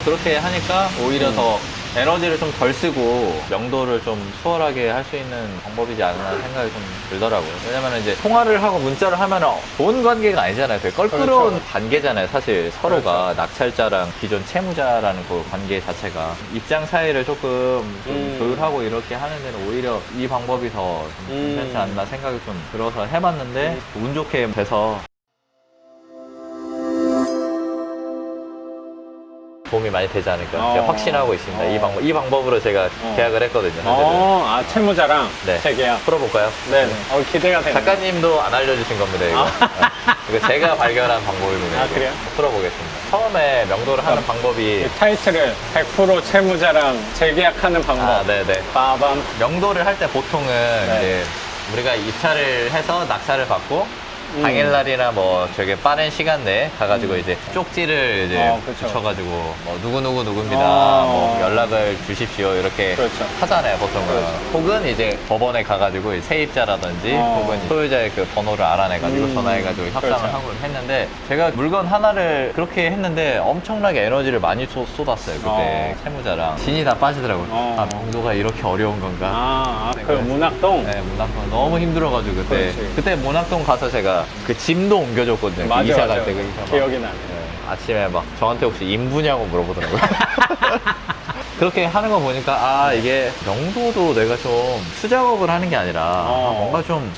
그렇게 하니까 오히려 더 에너지를 좀 덜 쓰고 명도를 좀 수월하게 할 수 있는 방법이지 않나 생각이 좀 들더라고요. 왜냐면 이제 통화를 하고 문자를 하면 좋은 관계가 아니잖아요. 되게 껄끄러운 그렇죠. 관계잖아요. 사실 서로가 낙찰자랑 기존 채무자라는 그 관계 자체가 입장 차이를 조금 좀 조율하고 이렇게 하는 데는 오히려 이 방법이 더 좀 괜찮지 않나 생각이 좀 들어서 해봤는데 운 좋게 돼서 도움이 많이 되지 않을까 제가 확신하고 있습니다. 이 방법으로 제가 계약을 했거든요. 현재는. 채무자랑 네. 재계약. 풀어볼까요? 네네. 기대가 되네요. 작가님도 안 알려주신 겁니다, 이거. 이거 제가 발견한 방법입니다. 이거. 그래요? 풀어보겠습니다. 처음에 명도를 하는 방법이 이 타이틀을 100% 채무자랑 재계약하는 방법. 네네. 빠밤. 명도를 할 때 보통은 이제 우리가 입찰을 해서 낙찰을 받고 당일날이나 뭐 되게 빠른 시간 내에 가가지고 이제 쪽지를 이제 그쵸. 붙여가지고 뭐 누구누구입니다. 어. 뭐 연락을 주십시오. 이렇게 그렇죠. 하잖아요, 보통은. 그렇죠. 혹은 이제 법원에 가가지고 세입자라든지 혹은 소유자의 그 번호를 알아내가지고 전화해가지고 협상을 그렇죠. 하고 했는데 제가 물건 하나를 그렇게 했는데 엄청나게 에너지를 많이 쏟았어요. 그때 채무자랑 진이 다 빠지더라고요. 명도가 이렇게 어려운 건가? 그 문학동? 네, 문학동 너무 힘들어가지고 그때 그렇지. 그때 문학동 가서 제가 그 짐도 옮겨줬거든요. 맞아, 이사 맞아. 갈 때 그 이사 막. 기억이 나네. 네, 아침에 막 저한테 혹시 인부냐고 물어보더라고요. 그렇게 하는 거 보니까 이게 명도도 내가 좀 수작업을 하는 게 아니라 뭔가 좀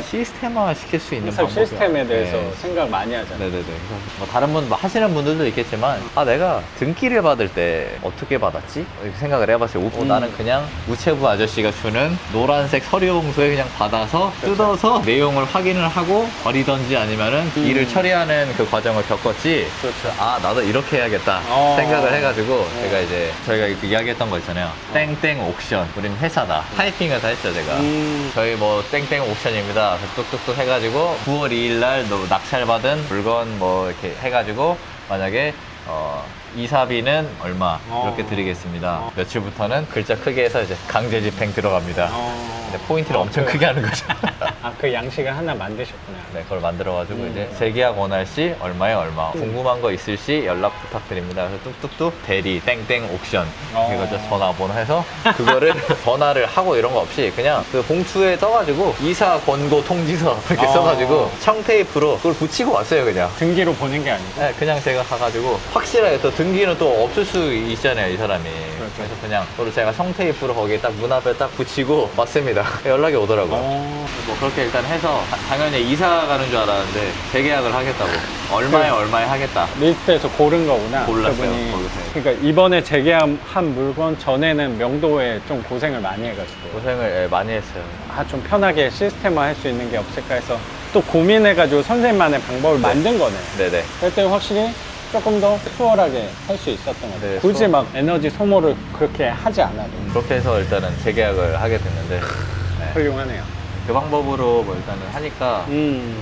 시스템화 시킬 수 있는 방법이 시스템에 대해서 생각 많이 하잖아요. 네네네. 그래서 뭐 다른 분 하시는 분들도 있겠지만 내가 등기를 받을 때 어떻게 받았지? 이렇게 생각을 해봤어요. 나는 그냥 우체부 아저씨가 주는 노란색 서류 봉투에 그냥 받아서 뜯어서 내용을 확인을 하고 버리던지 아니면은 일을 처리하는 그 과정을 겪었지. 그렇죠. 나도 이렇게 해야겠다 생각을 해가지고 제가 이제 저희가 이야기했던 거 있잖아요. 땡땡 옥션. 우린 회사다. 타이핑을 다 했죠, 제가. 저희 뭐 땡땡 옥션입니다. 뚝뚝뚝 해가지고 9월 2일 날 낙찰받은 물건 뭐 이렇게 해가지고 만약에 이사비는 얼마 이렇게 드리겠습니다. 며칠부터는 글자 크게 해서 이제 강제 집행 들어갑니다. 근데 포인트를 엄청 크게 하는 거죠. 그 양식을 하나 만드셨구나. 네, 그걸 만들어가지고 이제 재계약 원할 시 얼마에 얼마. 궁금한 거 있을 시 연락 부탁드립니다. 그래서 뚝뚝뚝 대리 땡땡 옥션 해가지고 전화번호 해서 그거를 전화를 하고 이런 거 없이 그냥 그 봉투에 써가지고 이사 권고 통지서 이렇게 써가지고 청테이프로 그걸 붙이고 왔어요, 그냥. 등기로 보낸 게 아니고. 네, 그냥 제가 가가지고 확실하게 또 등기는 또 없을 수 있잖아요, 이 사람이. 그렇죠. 그래서 그냥 그걸 제가 청테이프로 거기에 딱 문 앞에 딱 붙이고 왔습니다. 연락이 오더라고요. 뭐 그렇게 일단 해서 당연히 이사 가는 줄 알았는데 재계약을 하겠다고. 얼마에 하겠다. 리스트에서 고른 거구나. 골랐어요, 그분이. 거기서. 그러니까 이번에 재계약한 물건 전에는 명도에 좀 고생을 많이 해가지고. 고생을 많이 했어요. 좀 편하게 시스템화 할 수 있는 게 없을까 해서 또 고민해가지고 선생님만의 방법을 만든 거네. 네네. 그때 확실히 조금 더 수월하게 할 수 있었던 것 같아요. 네, 굳이 막 에너지 소모를 그렇게 하지 않아도. 그렇게 해서 일단은 재계약을 하게 됐는데 훌륭하네요. 그 방법으로 뭐 일단은 하니까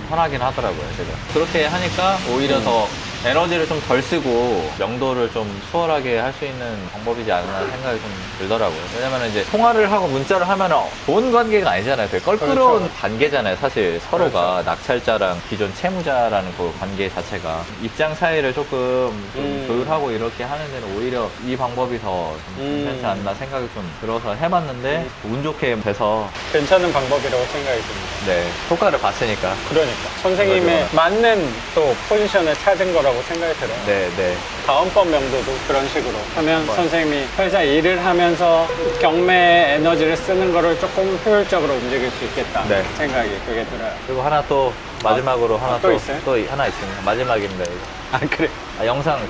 편하긴 하더라고요, 제가. 그렇게 하니까 오히려 더 에너지를 좀 덜 쓰고 명도를 좀 수월하게 할 수 있는 방법이지 않나 생각이 좀 들더라고요. 왜냐면 이제 통화를 하고 문자를 하면 좋은 관계가 아니잖아요. 되게 껄끄러운 그렇죠. 관계잖아요. 사실 서로가 낙찰자랑 기존 채무자라는 그 관계 자체가 입장 차이를 조금 좀 조율하고 이렇게 하는 데는 오히려 이 방법이 더 좀 괜찮지 않나 생각이 좀 들어서 해봤는데 운 좋게 돼서 괜찮은 방법이라고 생각이 듭니다. 네, 효과를 봤으니까. 그러니까 선생님의 맞는 또 포지션을 찾은 거라고 생각이 들어요. 네. 다음번 명도도 그런 식으로 하면 한번. 선생님이 회사 일을 하면서 경매 에너지를 쓰는 거를 조금 효율적으로 움직일 수 있겠다 네. 생각이 그게 들어요. 그리고 하나 또 마지막으로 하나 또 있어요? 또 하나 있습니다. 마지막입니다. 이거. 그래?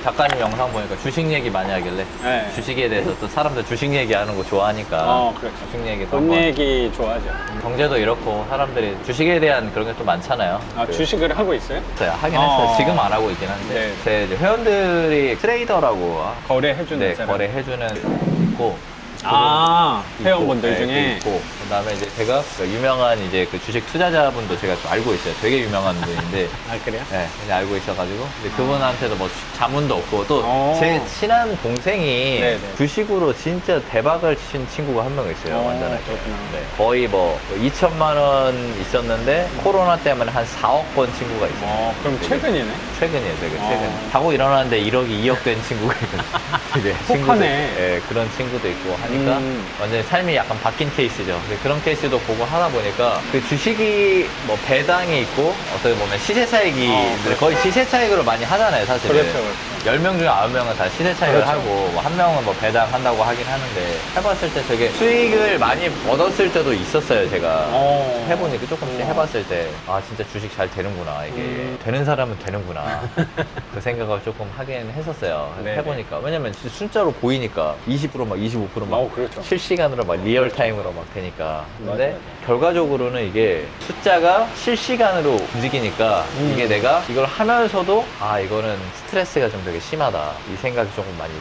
작가님 영상 보니까 주식 얘기 많이 하길래 네. 주식에 대해서 또 사람들 주식 얘기하는 거 좋아하니까 그렇죠. 주식 얘기도 돈 한번. 얘기 좋아하죠. 경제도 이렇고 사람들이 주식에 대한 그런 게 또 많잖아요. 주식을 하고 있어요? 하긴 했어요. 지금 안 하고 있긴 한데 네. 제 이제 회원들이 트레이더라고 거래해주는 사람. 거래해주는 있고 회원분들 있고, 중에 있고 그다음에 이제 제가 그 유명한 이제 그 주식 투자자분도 제가 좀 알고 있어요. 되게 유명한 분인데 그래요? 네, 그냥 알고 있어가지고 근데 그분한테도 뭐 자문도 없고 또 제 친한 동생이 네네. 주식으로 진짜 대박을 친 친구가 한 명 있어요. 완전하게. 그렇구나. 네, 거의 뭐 2천만 원 있었는데 코로나 때문에 한 4억 번 친구가 있어요. 그럼 최근이네? 최근이에요, 되게 최근. 자고 일어났는데 1억이 2억 된 친구가 있거든요. 이제 혹하네. 예, 그런 친구도 있고 하니까 완전히 삶이 약간 바뀐 케이스죠. 근데 그런 케이스도 보고 하다 보니까 그 주식이 뭐 배당이 있고 어떻게 보면 시세 차익이 그렇죠. 거의 시세 차익으로 많이 하잖아요, 사실은. 그렇죠, 10명 중에 9명은 다 시세 차익을 그렇죠. 하고 뭐 한 명은 뭐 배당한다고 하긴 하는데 해봤을 때 되게 수익을 많이 얻었을 때도 있었어요, 제가. 해보니까 조금씩 해봤을 때 아 진짜 주식 잘 되는구나, 이게 되는 사람은 되는구나 그 생각을 조금 하긴 했었어요. 네네. 해보니까 왜냐면 진짜 숫자로 보이니까 20%막 25%막 그렇죠. 실시간으로 막 리얼타임으로 막 되니까. 근데 맞아요. 결과적으로는 이게 숫자가 실시간으로 움직이니까 이게 내가 이걸 하면서도 아 이거는 스트레스가 좀 되게 심하다 이 생각이 조금 많이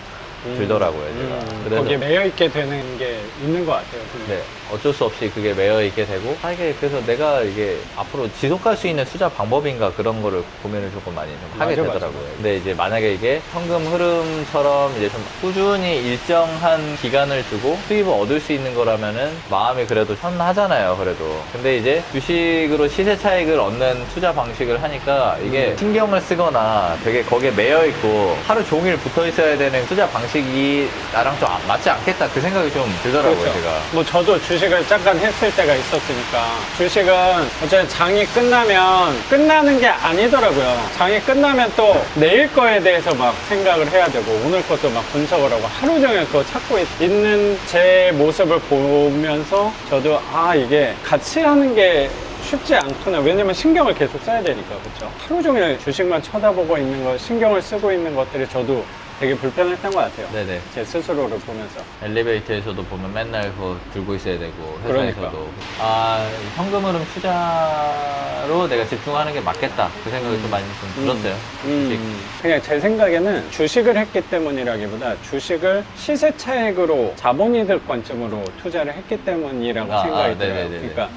들더라고요, 제가. 그래서 거기에 매여있게 되는 게 있는 것 같아요. 네, 어쩔 수 없이 그게 매여 있게 되고, 이게 그래서 내가 이게 앞으로 지속할 수 있는 투자 방법인가 그런 거를 고민을 조금 많이 좀 하게 맞아, 되더라고요. 맞아. 근데 이제 만약에 이게 현금 흐름처럼 이제 좀 꾸준히 일정한 기간을 두고 수입을 얻을 수 있는 거라면은 마음이 그래도 편하잖아요, 그래도. 근데 이제 주식으로 시세 차익을 얻는 투자 방식을 하니까 이게 신경을 쓰거나 되게 거기에 매여 있고 하루 종일 붙어 있어야 되는 투자 방식이 나랑 좀 맞지 않겠다 그 생각이 좀 들더라고요, 그렇죠. 제가. 뭐 저도 주식을 잠깐 했을 때가 있었으니까 주식은 어차피 장이 끝나면 끝나는 게 아니더라고요. 장이 끝나면 또 내일 거에 대해서 막 생각을 해야 되고 오늘 것도 막 분석을 하고 하루 종일 그거 찾고 있는 제 모습을 보면서 저도 아 이게 같이 하는 게 쉽지 않구나. 왜냐면 신경을 계속 써야 되니까. 그렇죠? 하루 종일 주식만 쳐다보고 있는 거, 신경을 쓰고 있는 것들이 저도 되게 불편했던 것 같아요. 네네. 제 스스로를 보면서. 엘리베이터에서도 보면 맨날 그거 들고 있어야 되고, 회사에서도. 그러니까. 아, 현금 흐름 투자로 내가 집중하는 게 맞겠다. 그 생각이 좀 많이 좀 들었어요. 주식. 그냥 제 생각에는 주식을 했기 때문이라기보다 주식을 시세 차익으로 자본이득 관점으로 투자를 했기 때문이라고 생각이 들어요. 네네네네. 그러니까